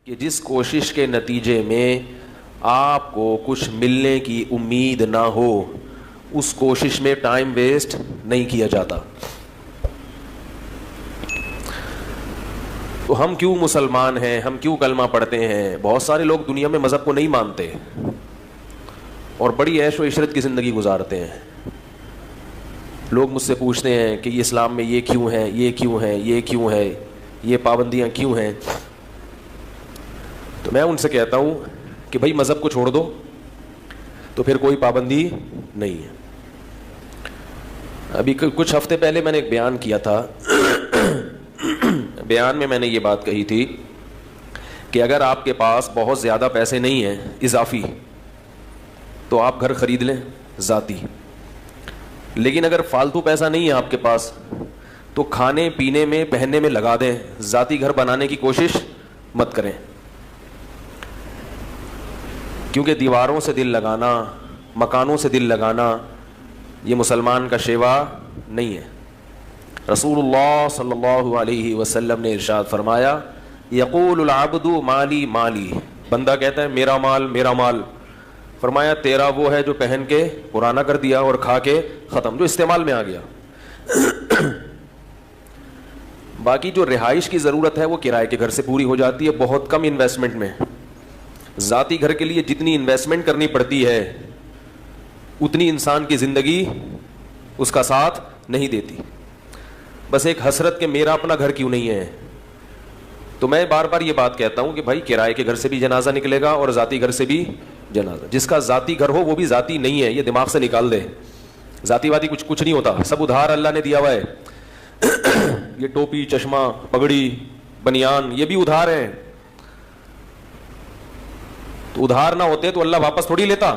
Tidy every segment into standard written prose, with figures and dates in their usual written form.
کہ جس کوشش کے نتیجے میں آپ کو کچھ ملنے کی امید نہ ہو اس کوشش میں ٹائم ویسٹ نہیں کیا جاتا. تو ہم کیوں مسلمان ہیں, ہم کیوں کلمہ پڑھتے ہیں؟ بہت سارے لوگ دنیا میں مذہب کو نہیں مانتے اور بڑی عیش و عشرت کی زندگی گزارتے ہیں. لوگ مجھ سے پوچھتے ہیں کہ یہ اسلام میں یہ کیوں ہے, یہ کیوں ہے, یہ کیوں ہے, یہ پابندیاں کیوں ہیں؟ تو میں ان سے کہتا ہوں کہ بھائی مذہب کو چھوڑ دو تو پھر کوئی پابندی نہیں ہے. ابھی کچھ ہفتے پہلے میں نے ایک بیان کیا تھا. بیان میں نے یہ بات کہی تھی کہ اگر آپ کے پاس بہت زیادہ پیسے نہیں ہیں اضافی تو آپ گھر خرید لیں ذاتی, لیکن اگر فالتو پیسہ نہیں ہے آپ کے پاس تو کھانے پینے میں پہننے میں لگا دیں, ذاتی گھر بنانے کی کوشش مت کریں, کیونکہ دیواروں سے دل لگانا, مکانوں سے دل لگانا یہ مسلمان کا شیوا نہیں ہے. رسول اللہ صلی اللہ علیہ وسلم نے ارشاد فرمایا یقول العبد مالی مالی, بندہ کہتا ہے میرا مال میرا مال. فرمایا تیرا وہ ہے جو پہن کے پرانا کر دیا اور کھا کے ختم, جو استعمال میں آ گیا. باقی جو رہائش کی ضرورت ہے وہ کرائے کے گھر سے پوری ہو جاتی ہے بہت کم انویسٹمنٹ میں. ذاتی گھر کے لیے جتنی انویسٹمنٹ کرنی پڑتی ہے اتنی انسان کی زندگی اس کا ساتھ نہیں دیتی. بس ایک حسرت کہ میرا اپنا گھر کیوں نہیں ہے. تو میں بار بار یہ بات کہتا ہوں کہ بھائی کرائے کے گھر سے بھی جنازہ نکلے گا اور ذاتی گھر سے بھی جنازہ. جس کا ذاتی گھر ہو وہ بھی ذاتی نہیں ہے, یہ دماغ سے نکال دے. ذاتی واتی کچھ نہیں ہوتا, سب ادھار اللہ نے دیا ہوا ہے. یہ ٹوپی, چشمہ, پگڑی, بنیان یہ بھی ادھار ہے. تو ادھار نہ ہوتے تو اللہ واپس تھوڑی لیتا.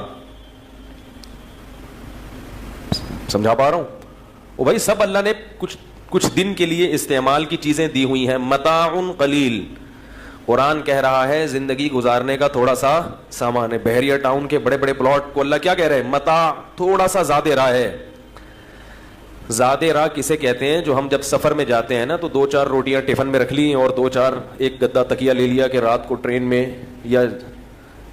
سمجھا پا رہا ہوں؟ وہ بھائی سب اللہ نے کچھ دن کے لیے استعمال کی چیزیں دی ہوئی ہیں. متاع قلیل, قرآن کہہ رہا ہے زندگی گزارنے کا تھوڑا سا سامان ہے. بحریہ ٹاؤن کے بڑے بڑے پلاٹ کو اللہ کیا کہہ رہے ہیں؟ متاع, تھوڑا سا زیادہ راہ ہے. زیادہ راہ کسے کہتے ہیں؟ جو ہم جب سفر میں جاتے ہیں نا تو 2-4 روٹیاں ٹفن میں رکھ لی اور 2-4 ایک گدا تکیہ لے لیا کہ رات کو ٹرین میں یا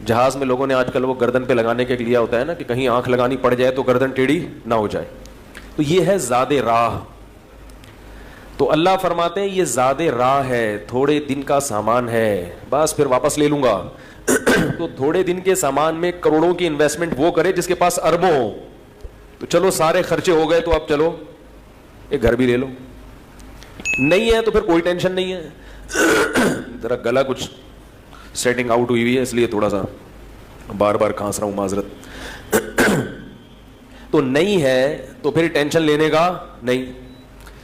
جہاز میں لوگوں نے آج کل وہ گردن پہ لگانے کے لیا ہوتا ہے نا کہ کہیں آنکھ لگانی پڑ جائے تو گردن ٹیڑھی نہ ہو جائے. تو یہ ہے زیادہ راہ. تو اللہ فرماتے ہیں یہ زیادہ راہ ہے, تھوڑے دن کا سامان ہے, بس پھر واپس لے لوں گا. تو تھوڑے دن کے سامان میں کروڑوں کی انویسٹمنٹ وہ کرے جس کے پاس اربوں ہو. تو چلو سارے خرچے ہو گئے تو اب چلو ایک گھر بھی لے لو. نہیں ہے تو پھر کوئی ٹینشن نہیں ہے. ذرا گلا کچھ سیٹنگ آؤٹ ہوئی ہوئی ہے اس لیے تھوڑا سا بار بار کھانس رہا ہوں, معذرت. تو نہیں ہے تو پھر ٹینشن لینے کا نہیں,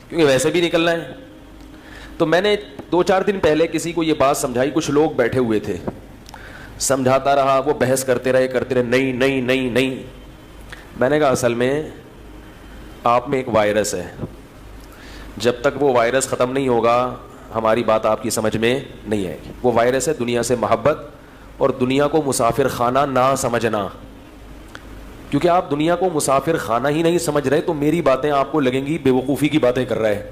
کیونکہ ویسے بھی نکلنا ہے. تو میں نے 2-4 دن پہلے کسی کو یہ بات سمجھائی, کچھ لوگ بیٹھے ہوئے تھے, سمجھاتا رہا, وہ بحث کرتے رہے نہیں نہیں نہیں نہیں. میں نے کہا اصل میں آپ میں ایک وائرس ہے, جب تک وہ وائرس ختم نہیں ہوگا ہماری بات آپ کی سمجھ میں نہیں آئے گی. وہ وائرس ہے دنیا سے محبت اور دنیا کو مسافر خانہ نہ سمجھنا. کیونکہ آپ دنیا کو مسافر خانہ ہی نہیں سمجھ رہے تو میری باتیں آپ کو لگیں گی بے وقوفی کی باتیں کر رہے ہیں.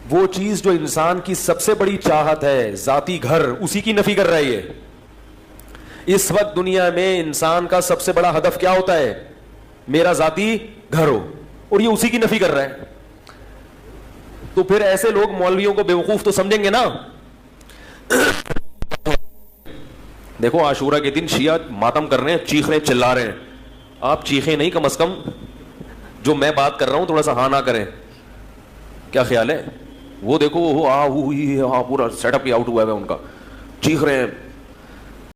وہ چیز جو انسان کی سب سے بڑی چاہت ہے ذاتی گھر, اسی کی نفی کر رہی ہے. اس وقت دنیا میں انسان کا سب سے بڑا ہدف کیا ہوتا ہے؟ میرا ذاتی گھر ہو, اور یہ اسی کی نفی کر رہا ہے. تو پھر ایسے لوگ مولویوں کو بے وقوف تو سمجھیں گے نا. دیکھو عاشورہ کے دن شیعہ ماتم کر رہے ہیں, چیخ رہے ہیں, چلا رہے ہیں. آپ چیخیں نہیں, کم از کم جو میں بات کر رہا ہوں تھوڑا سا ہاں نہ کریں. کیا خیال ہے؟ وہ دیکھو وہ پورا سیٹ اپ ہی آؤٹ ہوا ہے ان کا, چیخ رہے ہیں,